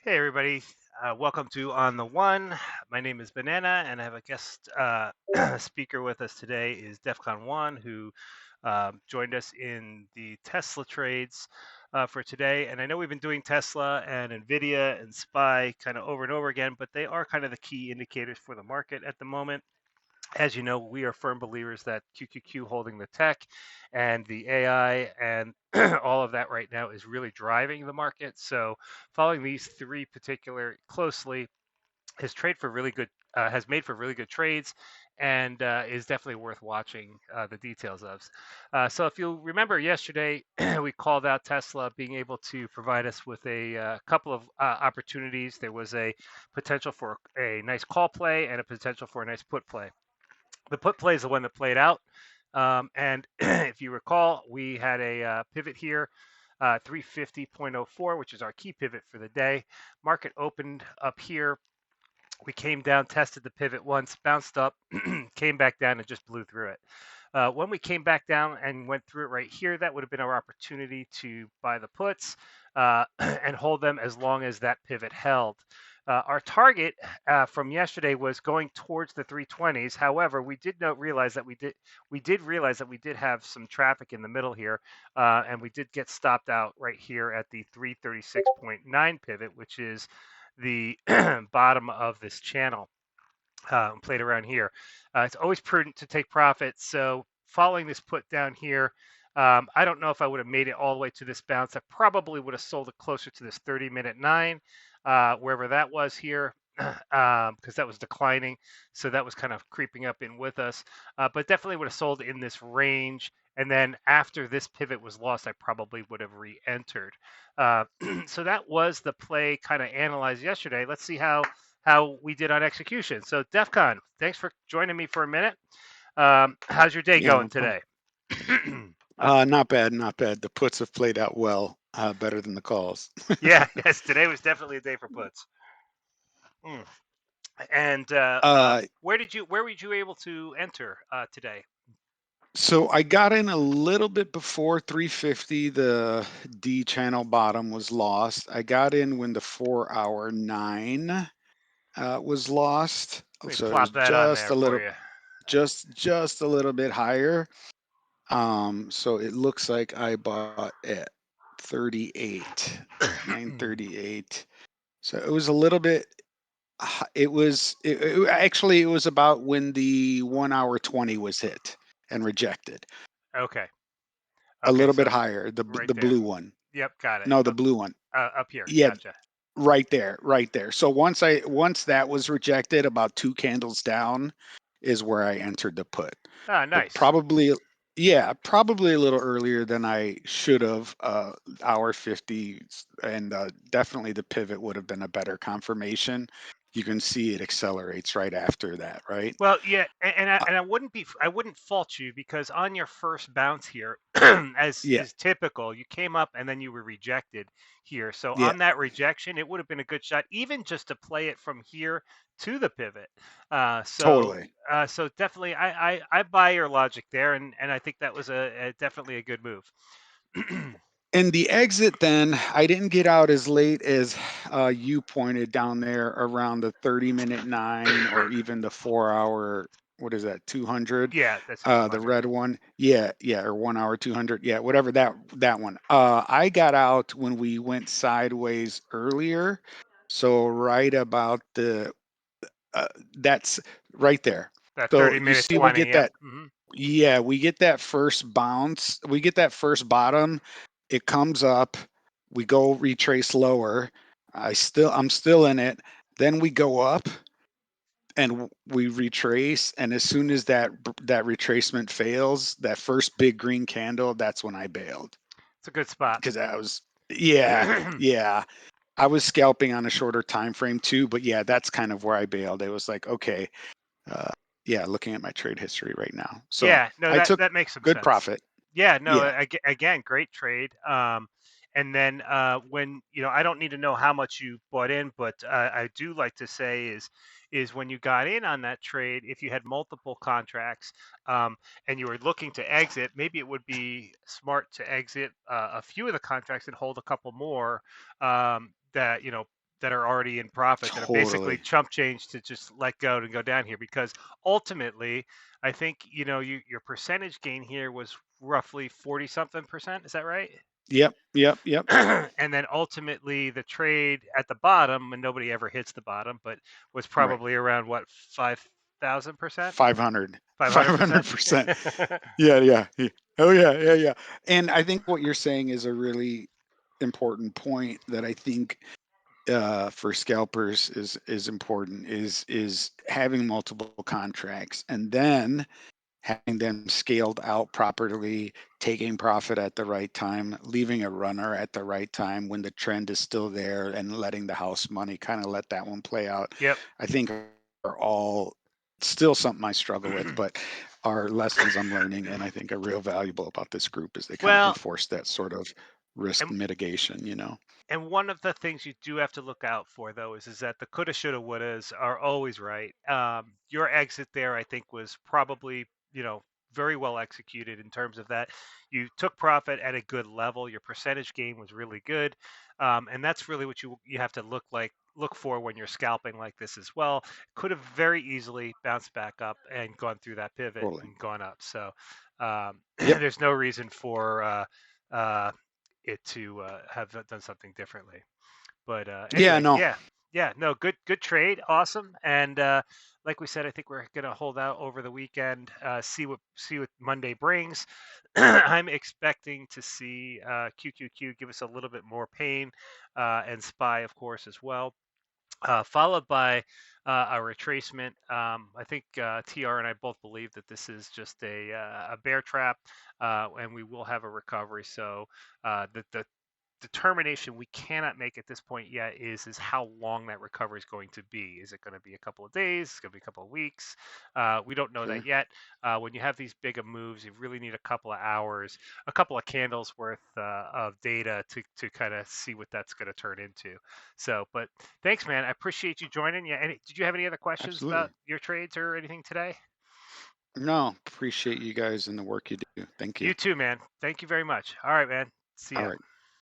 Hey, everybody. Welcome to On the One. My name is Banana, and I have a guest speaker with us today is DEFCON 1, who joined us in the Tesla trades for today. And I know we've been doing Tesla and NVIDIA and SPY kind of over and over again, but they are kind of the key indicators for the market at the moment. As you know, we are firm believers that QQQ holding the tech and the AI and all of that right now is really driving the market. So, following these three particular closely has made for really good trades and is definitely worth watching the details of. So, if you remember yesterday, we called out Tesla being able to provide us with a couple of opportunities. There was a potential for a nice call play and a potential for a nice put play. The put play is the one that played out. And if you recall, we had a pivot here, 350.04, which is our key pivot for the day. Market opened up here. We came down, tested the pivot once, bounced up, came back down, and just blew through it. When we came back down and went through it right here, that would have been our opportunity to buy the puts and hold them as long as that pivot held. Our target from yesterday was going towards the 320s. However, we did realize that we did have some traffic in the middle here, and we did get stopped out right here at the 336.9 pivot, which is the bottom of this channel. Played around here. It's always prudent to take profits. So following this put down here, I don't know if I would have made it all the way to this bounce. I probably would have sold it closer to this 30-minute 9, wherever that was here, because that was declining. So that was kind of creeping up in with us. But definitely would have sold in this range. And then after this pivot was lost, I probably would have re-entered. So that was the play kind of analyzed yesterday. Let's see how we did on execution. So DEFCON, thanks for joining me for a minute. How's your day Yeah, going no problem. today? Not bad, not bad. The puts have played out well, better than the calls. Yeah, yes, today was definitely a day for puts. Mm. And uh, where were you able to enter today? so I got in a little bit before 350. The D channel bottom was lost. I got in when the 4-hour 9 was lost. Let me So it was plop that on there for you. just a little bit higher. So it looks like I bought at 38, 938. So it was a little bit. Actually it was about when the 1-hour 20 was hit and rejected. Okay. A Okay. little bit So higher, right the there. blue one. Yep. Got it. No, the blue one. Up here. Yeah, Gotcha. right there, right there. So once that was rejected, about two candles down is where I entered the put. Ah, But nice. probably a little earlier than I should have. Hour 50, and definitely the pivot would have been a better confirmation. You can see it accelerates right after that, right? Well, yeah, Uh, I wouldn't fault you because on your first bounce here, as yeah, is typical, you came up and then you were rejected here. So yeah, on that rejection, it would have been a good shot, even just to play it from here to the pivot. Uh, so totally. so definitely, I buy your logic there, and I think that was a definitely a good move. And the exit, then I didn't get out as late as you pointed down there around the 30-minute 9 or even the 4-hour. What is that? 200. Yeah, that's a The 200. red one. Yeah, yeah, or 1 hour 200. Yeah, whatever that one. I got out when we went sideways earlier. So right about the that's right there. That So 30 you minute see we 20. get Yep. that. Yeah, we get that first bounce. We get that first bottom. It comes up. We go retrace lower. I'm still in it. Then we go up and we retrace. And as soon as that retracement fails, that first big green candle, that's when I bailed It's a good spot. because I was yeah, yeah. I was scalping on a shorter time frame too, but yeah, that's kind of where I bailed. It was like, okay, uh, yeah, looking at my trade history right now. So Yeah, no, I took that makes some good sense. profit. Yeah, no, Yeah. again, great trade. And then when I don't need to know how much you bought in, but I do like to say is when you got in on that trade, if you had multiple contracts and you were looking to exit, maybe it would be smart to exit a few of the contracts and hold a couple more that that are already in profit that are basically Totally. chump change to just let go and go down here because ultimately I think your percentage gain here was roughly 40 something percent, is that right? Yep, yep, yep. And then ultimately the trade at the bottom, and nobody ever hits the bottom, but was Right. probably around what, 5,000%, 500. 500%. 500%. Yeah, yeah, yeah. Oh, yeah, yeah, yeah. And I think what you're saying is a really important point that I think for scalpers is important is having multiple contracts and then having them scaled out properly, taking profit at the right time, leaving a runner at the right time when the trend is still there, and letting the house money kind of let that one play out. Yep. I think are all still something I struggle with, but are lessons I'm learning and I think are real valuable about this group is they kind of Well, enforce that sort of risk and mitigation, you know. And one of the things you do have to look out for, though, is that the coulda, shoulda, wouldas are always right. Your exit there, I think, was probably very well executed in terms of that. You took profit at a good level. Your percentage gain was really good, and that's really what you have to look for when you're scalping like this as well. Could have very easily bounced back up and gone through that pivot Totally. and gone up. So Yep. there's no reason for uh, it to have done something differently. But Yeah, anyway, no. yeah, no, good trade, awesome. And like we said, I think we're gonna hold out over the weekend, see what Monday brings. I'm expecting to see QQQ give us a little bit more pain, and SPY, of course, as well. Followed by a retracement. I think TR and I both believe that this is just a bear trap, and we will have a recovery. So the determination we cannot make at this point yet is how long that recovery is going to be. Is it going to be a couple of days? It's going to be a couple of weeks. We don't know that Sure. yet. When you have these big of moves, you really need a couple of hours, a couple of candles worth of data to kind of see what that's going to turn into. So, but thanks, man. I appreciate you joining. Yeah. Did you have any other questions about Absolutely. your trades or anything today? No, appreciate you guys and the work you do. Thank you. You too, man. Thank you very much. All right, man. See All ya. right.